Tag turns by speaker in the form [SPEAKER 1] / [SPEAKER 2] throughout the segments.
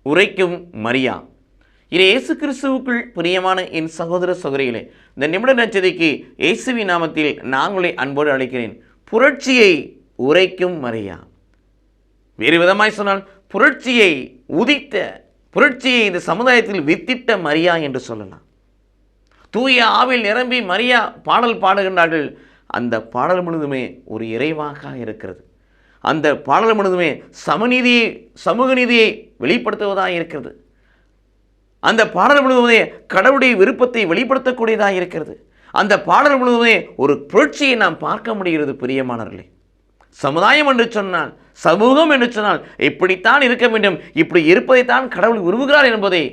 [SPEAKER 1] உரைக்கும் மரியா. இது இயேசு கிறிஸ்துவுக்குள் பிரியமான என் சகோதர சகோதரிகளே, இந்த நிமிட நச்சதிக்கு இயேசுவின் நாமத்தில் நாங்களே அன்போடு அழைக்கிறேன். புரட்சியை உரைக்கும் மரியா. வேறு விதமாய் சொன்னால் புரட்சியை உதித்த, புரட்சியை இந்த சமுதாயத்தில் வித்திட்ட மரியா என்று சொல்லலாம். தூய ஆவில் நிரம்பி மரியா பாடல் பாடுகின்றார்கள். அந்த பாடல் முழுதுமே ஒரு இறைவாக இருக்கிறது. அந்த பாடல் முழுதுமே சமநீதியை, சமூக நீதியை வெளிப்படுத்துவதாக இருக்கிறது. அந்த பாடல் முழுவதுமே கடவுளுடைய விருப்பத்தை வெளிப்படுத்தக்கூடியதாக இருக்கிறது. அந்த பாடல் முழுவதுமே ஒரு புரட்சியை நாம் பார்க்க முடிகிறது. பிரியமானவர்களே, சமுதாயம் என்று சொன்னால், சமூகம் என்று சொன்னால் இப்படித்தான் இருக்க வேண்டும், இப்படி இருப்பதைத்தான் கடவுள் விரும்புகிறார் என்பதை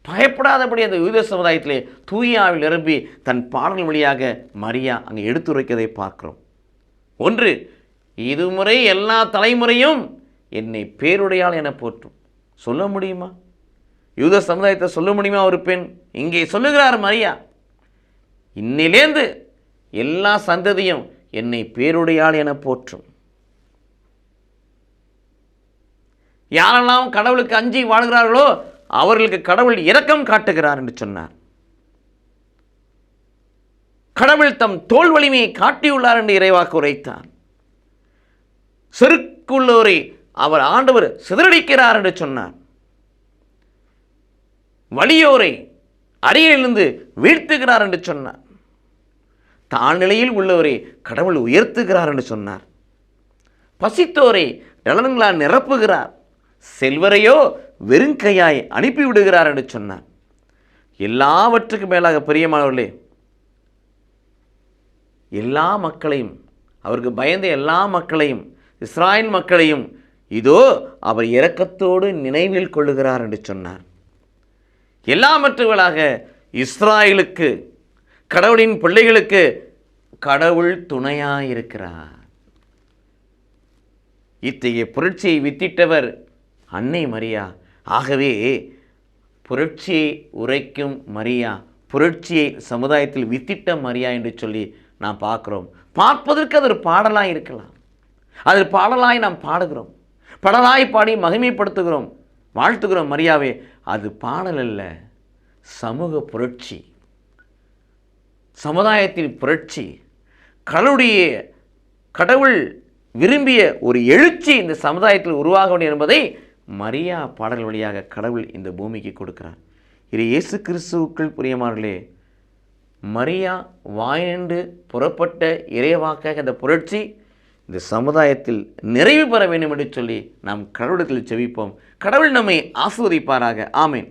[SPEAKER 1] பயப்படாதபடி அந்த யூத சமுதாயத்திலே தூயாவில் நிரம்பி தன் பாடல் வழியாக மரியா அங்கே எடுத்துரைக்கதை பார்க்கிறோம். ஒன்று, இதுமுறை எல்லா தலைமுறையும் என்னை பேருடையாள் என போற்றும். சொல்ல முடியுமா? யூத சமுதாயத்தை சொல்ல முடியுமா ஒரு பெண்? இங்கே சொல்லுகிறார் மரியா, இன்னிலேந்து எல்லா சந்ததியும் என்னை பேருடையாள் என போற்றும். யாரெல்லாம் கடவுளுக்கு அஞ்சி வாழ்கிறார்களோ அவர்களுக்கு கடவுள் இரக்கம் காட்டுகிறார் என்று சொன்னார். கடவுள் தம் தோல் வலிமையை காட்டியுள்ளார் என்று இறைவாக்கு உரைத்தார். செருக்குள்ளோரை அவர் ஆண்டவர் சிதறடிக்கிறார் என்று சொன்னார். வலியோரை அரியலிருந்து வீழ்த்துகிறார் என்று சொன்னார். தாழ்நிலையில் உள்ளவரை கடவுள் உயர்த்துகிறார் என்று சொன்னார். பசித்தோரை நலன்களால் நிரப்புகிறார், செல்வரையோ வெறுங்கையாய் அனுப்பிவிடுகிறார் என்று சொன்னார். எல்லாவற்றுக்கும் மேலாக பிரியமானவர்களே, எல்லா மக்களையும், அவருக்கு பயந்த எல்லா மக்களையும், இஸ்ராயேல் மக்களையும் இதோ அவர் இரக்கத்தோடு நினைவில் கொள்ளுகிறார் என்று சொன்னார். எல்லாவற்றுகளாக இஸ்ராயேலுக்கு, கடவுளின் பிள்ளைகளுக்கு கடவுள் துணையாயிருக்கிறார். இத்தகைய புரட்சியை வித்திட்டவர் அன்னை மரியா. ஆகவே புரட்சியை உரைக்கும் மரியா, புரட்சியை சமுதாயத்தில் வித்திட்ட மரியா என்று சொல்லி நாம் பார்க்கிறோம். பார்ப்பதற்கு அது ஒரு பாடலாய் இருக்கலாம். அது பாடலாய் நாம் பாடுகிறோம், பாடலாய் பாடி மகிமைப்படுத்துகிறோம், வாழ்த்துகிறோம் மரியாவே. அது பாடல் அல்ல, சமூக புரட்சி, சமுதாயத்தில் புரட்சி, கடவுள் விரும்பிய ஒரு எழுச்சி இந்த சமுதாயத்தில் உருவாக வேண்டும் என்பதை மரியா பாடல் வழியாக கடவுள் இந்த பூமிக்கு கொடுக்கிறார். இது இயேசு கிறிஸ்துவுக்குள் பிரியமானவர்களே, மரியா வாயினின்று புறப்பட்ட இறைவாக்காக அந்த புரட்சி இந்த சமுதாயத்தில் நிறைவு பெற வேண்டும் என்று சொல்லி நாம் கடவுளத்தில் செபிப்போம். கடவுள் நம்மை ஆசீர்வதிப்பாராக. ஆமென்.